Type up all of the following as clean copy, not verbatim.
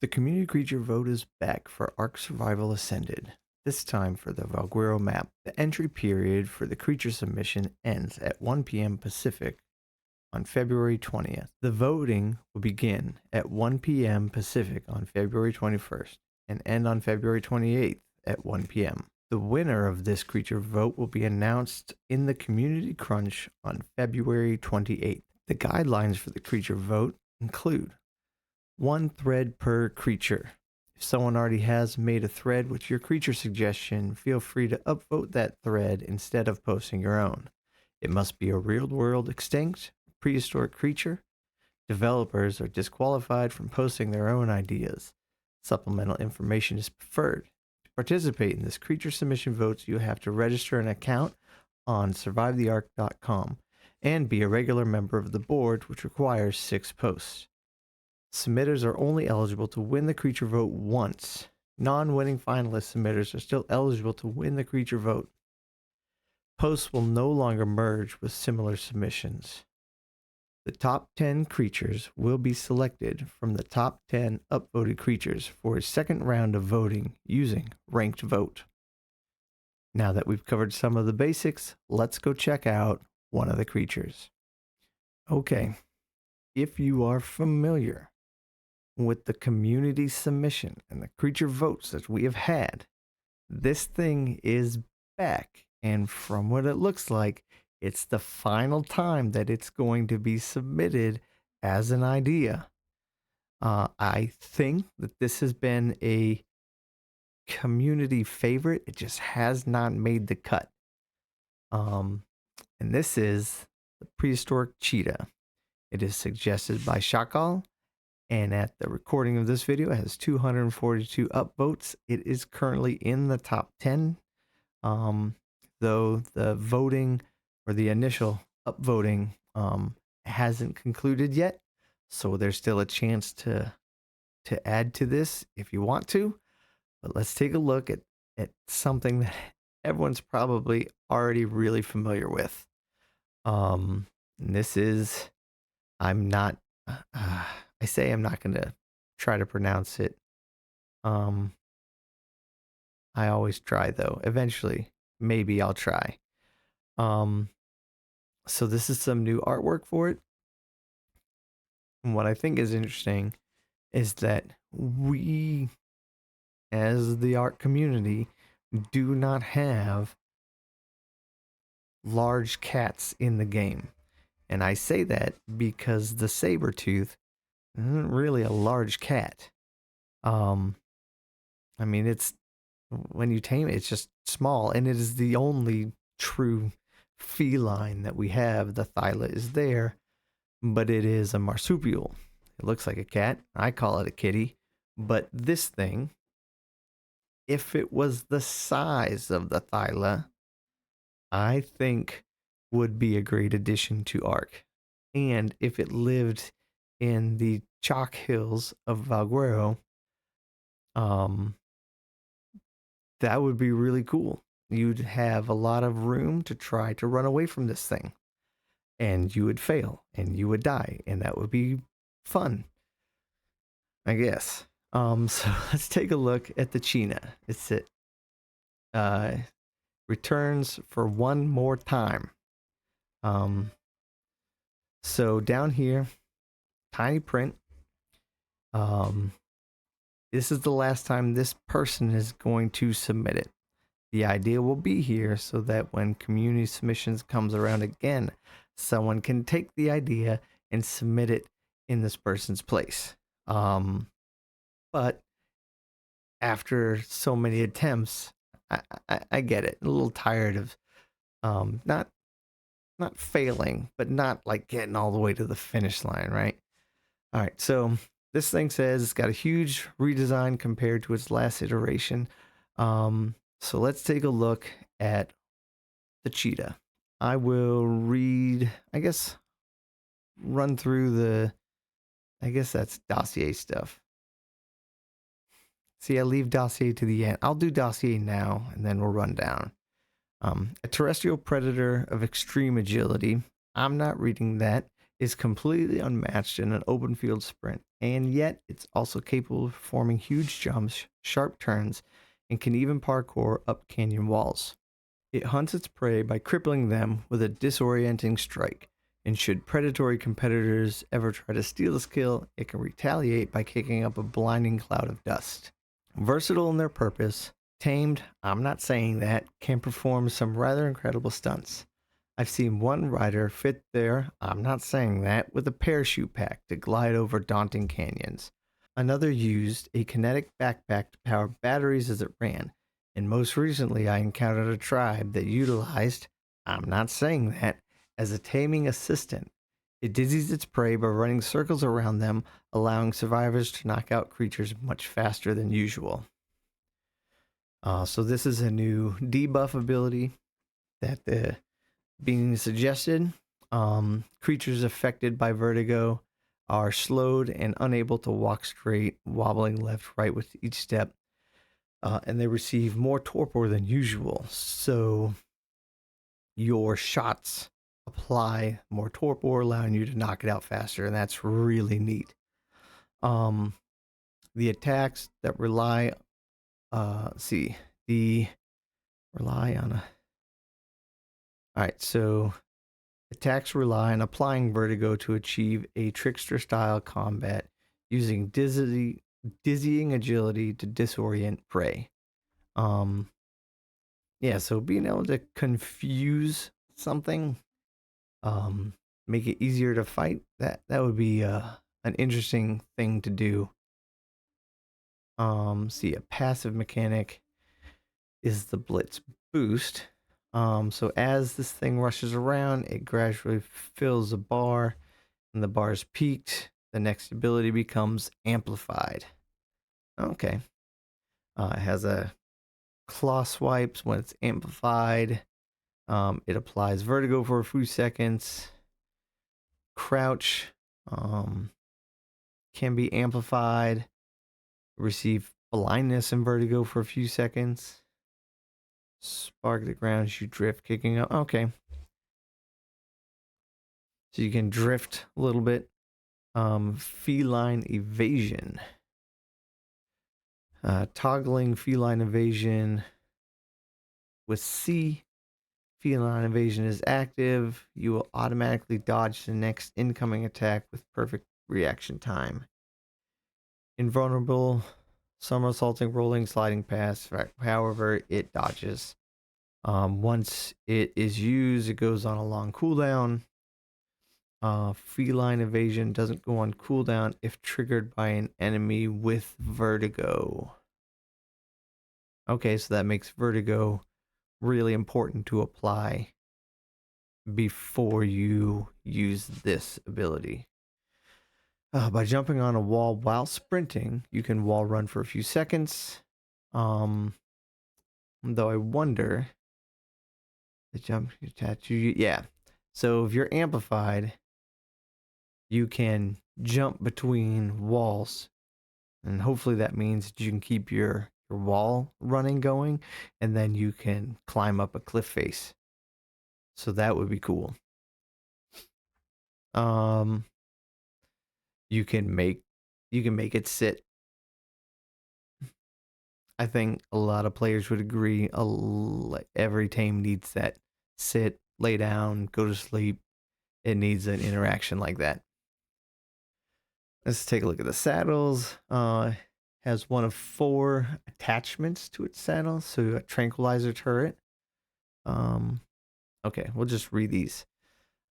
The community creature vote is back for Ark Survival Ascended, this time for the Valguero map. The entry period for the creature submission ends at 1 p.m. Pacific on February 20th. The voting will begin at 1 p.m. Pacific on February 21st and end on February 28th at 1 p.m. The winner of this creature vote will be announced in the community crunch on February 28th. The guidelines for the creature vote include one thread per creature. If someone already has made a thread with your creature suggestion, feel free to upvote that thread instead of posting your own. It must be a real-world extinct, prehistoric creature. Developers are disqualified from posting their own ideas. Supplemental information is preferred. To participate in this creature submission votes, you have to register an account on survivetheark.com and be a regular member of the board, which requires 6 posts. Submitters are only eligible to win the creature vote once. Non-winning finalist submitters are still eligible to win the creature vote. Posts will no longer merge with similar submissions. The top 10 creatures will be selected from the top 10 upvoted creatures for a second round of voting using ranked vote. Now that we've covered some of the basics, let's go check out one of the creatures. Okay, if you are familiar with the community submission and the creature votes that we have had, this thing is back, and from what it looks like, it's the final time that it's going to be submitted as an idea. I think that this has been a community favorite. It just has not made the cut. And this is the prehistoric cheetah. It is suggested by Shakal, and at the recording of this video, it has 242 upvotes. It is currently in the top 10, though the voting or the initial upvoting hasn't concluded yet. So there's still a chance to add to this if you want to. But let's take a look at something that everyone's probably already really familiar with. And this is, I'm not... I say I'm not going to try to pronounce it. I always try, though. Eventually, maybe I'll try. So this is some new artwork for it. And what I think is interesting is that we, as the art community, do not have large cats in the game. And I say that because the saber-tooth isn't really a large cat. I mean, it's, when you tame it, it's just small, and it is the only true feline that we have. The thyla is there, but it is a marsupial. It looks like a cat. I call it a kitty. But this thing, if it was the size of the thyla, I think would be a great addition to Ark. And if it lived in the chalk hills of Valguero, that would be really cool. You'd have a lot of room to try to run away from this thing, and you would fail and you would die, and that would be fun, I guess. So let's take a look at the Cheetah. It's it returns for one more time. So down here, tiny print. This is the last time this person is going to submit it. The idea will be here so that when community submissions comes around again, someone can take the idea and submit it in this person's place. But after so many attempts, I get it. A little tired of not failing, but not like getting all the way to the finish line, right? All right, so this thing says it's got a huge redesign compared to its last iteration. So let's take a look at the Cheetah. I will read, I guess, run through the, I guess that's dossier stuff. See, I leave dossier to the end. I'll do dossier now, and then we'll run down. A terrestrial predator of extreme agility. I'm not reading that. is completely unmatched in an open field sprint, and yet it's also capable of performing huge jumps, sharp turns, and can even parkour up canyon walls. It hunts its prey by crippling them with a disorienting strike, and should predatory competitors ever try to steal this kill, it can retaliate by kicking up a blinding cloud of dust. Versatile in their purpose, tamed, I'm not saying that, can perform some rather incredible stunts. I've seen one rider fit there, I'm not saying that, with a parachute pack to glide over daunting canyons. Another used a kinetic backpack to power batteries as it ran, and most recently I encountered a tribe that utilized, I'm not saying that, as a taming assistant. It dizzies its prey by running circles around them, allowing survivors to knock out creatures much faster than usual. So this is a new debuff ability that being suggested. Creatures affected by vertigo are slowed and unable to walk straight, wobbling left, right with each step, and they receive more torpor than usual. So your shots apply more torpor, allowing you to knock it out faster, and that's really neat. The attacks that rely, the rely on a. All right, so attacks rely on applying vertigo to achieve a trickster-style combat, using dizzying agility to disorient prey. Yeah, so being able to confuse something, make it easier to fight, that would be an interesting thing to do. See, a passive mechanic is the blitz boost. So as this thing rushes around, it gradually fills the bar, and the bar is peaked. The next ability becomes amplified. Okay. It has a claw swipes when it's amplified. It applies vertigo for a few seconds. Crouch can be amplified. Receive blindness and vertigo for a few seconds. Spark the ground as you drift, kicking up. Okay. So you can drift a little bit. Feline evasion. Toggling feline evasion with C. Feline evasion is active. You will automatically dodge the next incoming attack with perfect reaction time. Invulnerable, somersaulting, rolling, sliding past. However, it dodges. Once it is used, it goes on a long cooldown. Feline evasion doesn't go on cooldown if triggered by an enemy with vertigo. Okay, so that makes vertigo really important to apply before you use this ability. By jumping on a wall while sprinting, you can wall run for a few seconds. Though I wonder, the jump tattoo, yeah. So if you're amplified, you can jump between walls, and hopefully that means you can keep your wall running going, and then you can climb up a cliff face. So that would be cool. You can make it sit. I think a lot of players would agree. Every tame needs that sit, lay down, go to sleep. It needs an interaction like that. Let's take a look at the saddles. Has one of 4 attachments to its saddle. So a tranquilizer turret. Okay, we'll just read these.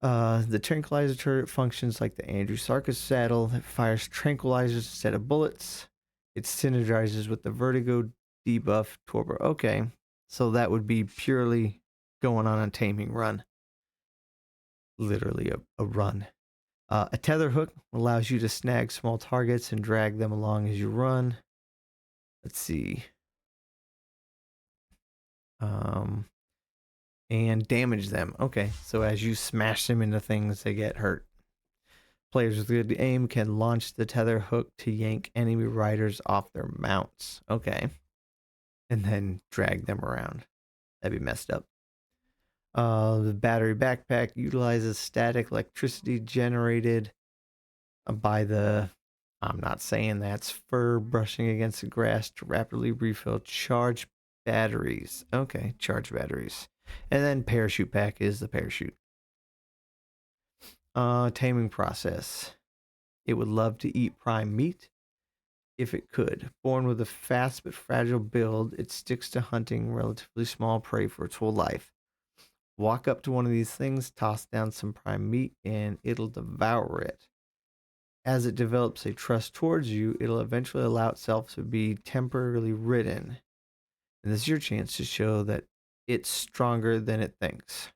The tranquilizer turret functions like the Andrew Sarkis saddle that fires tranquilizers instead of bullets. It synergizes with the vertigo debuff torpor. Okay, so that would be purely going on a taming run. Literally a run. A tether hook allows you to snag small targets and drag them along as you run. Let's see. And damage them. Okay, so as you smash them into things, they get hurt. Players with good aim can launch the tether hook to yank enemy riders off their mounts. Okay. And then drag them around. That'd be messed up. The battery backpack utilizes static electricity generated by the, I'm not saying that's fur brushing against the grass to rapidly refill charged batteries. Okay, charged batteries. And then parachute pack is the parachute. Taming process. It would love to eat prime meat if it could. Born with a fast but fragile build, it sticks to hunting relatively small prey for its whole life. Walk up to one of these things, toss down some prime meat, and it'll devour it. As it develops a trust towards you, it'll eventually allow itself to be temporarily ridden. And this is your chance to show that it's stronger than it thinks.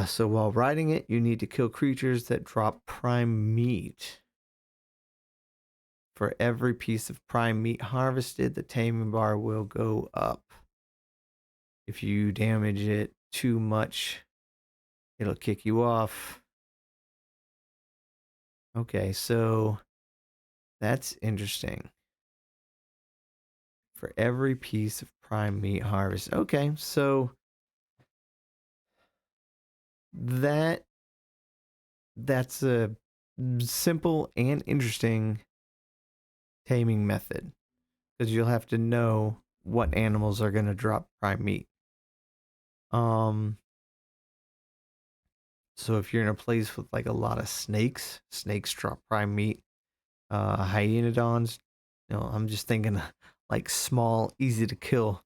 So while riding it, you need to kill creatures that drop prime meat. For every piece of prime meat harvested, the taming bar will go up. If you damage it too much, it'll kick you off. Okay, so that's interesting. For every piece of prime meat harvest. Okay, so that that's a simple and interesting taming method because you'll have to know what animals are going to drop prime meat. Um so if you're in a place with like a lot of snakes, snakes drop prime meat. Hyenodons, I'm just thinking like small, easy to kill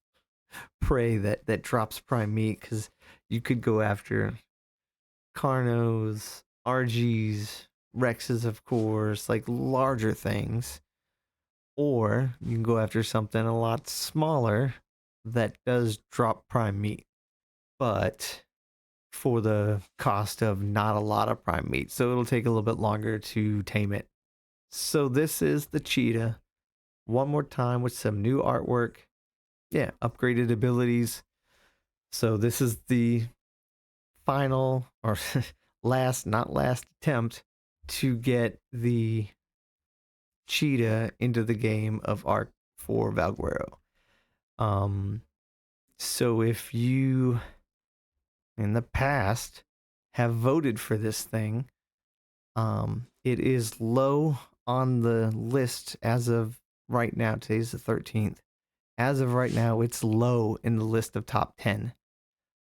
prey that drops prime meat because you could go after Carnos, RGs, Rexes, of course, like larger things. Or you can go after something a lot smaller that does drop prime meat, but for the cost of not a lot of prime meat. So it'll take a little bit longer to tame it. So this is the cheetah. One more time with some new artwork. Yeah, upgraded abilities. So this is the final or not last attempt to get the cheetah into the game of Ark for Valguero. Um, so if you in the past have voted for this thing, it is low on the list as of right now. Today's the 13th. As of right now, it's low in the list of top 10.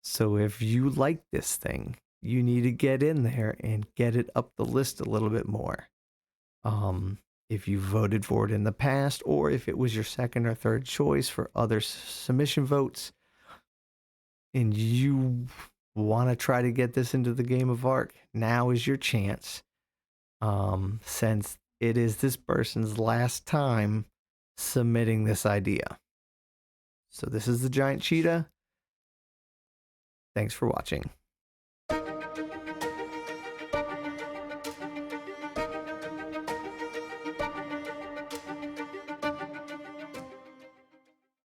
So if you like this thing, you need to get in there and get it up the list a little bit more. If you voted for it in the past, or if it was your second or third choice for other submission votes, and you want to try to get this into the game of Ark, now is your chance. Since it is this person's last time submitting this idea. So this is the giant cheetah. Thanks for watching.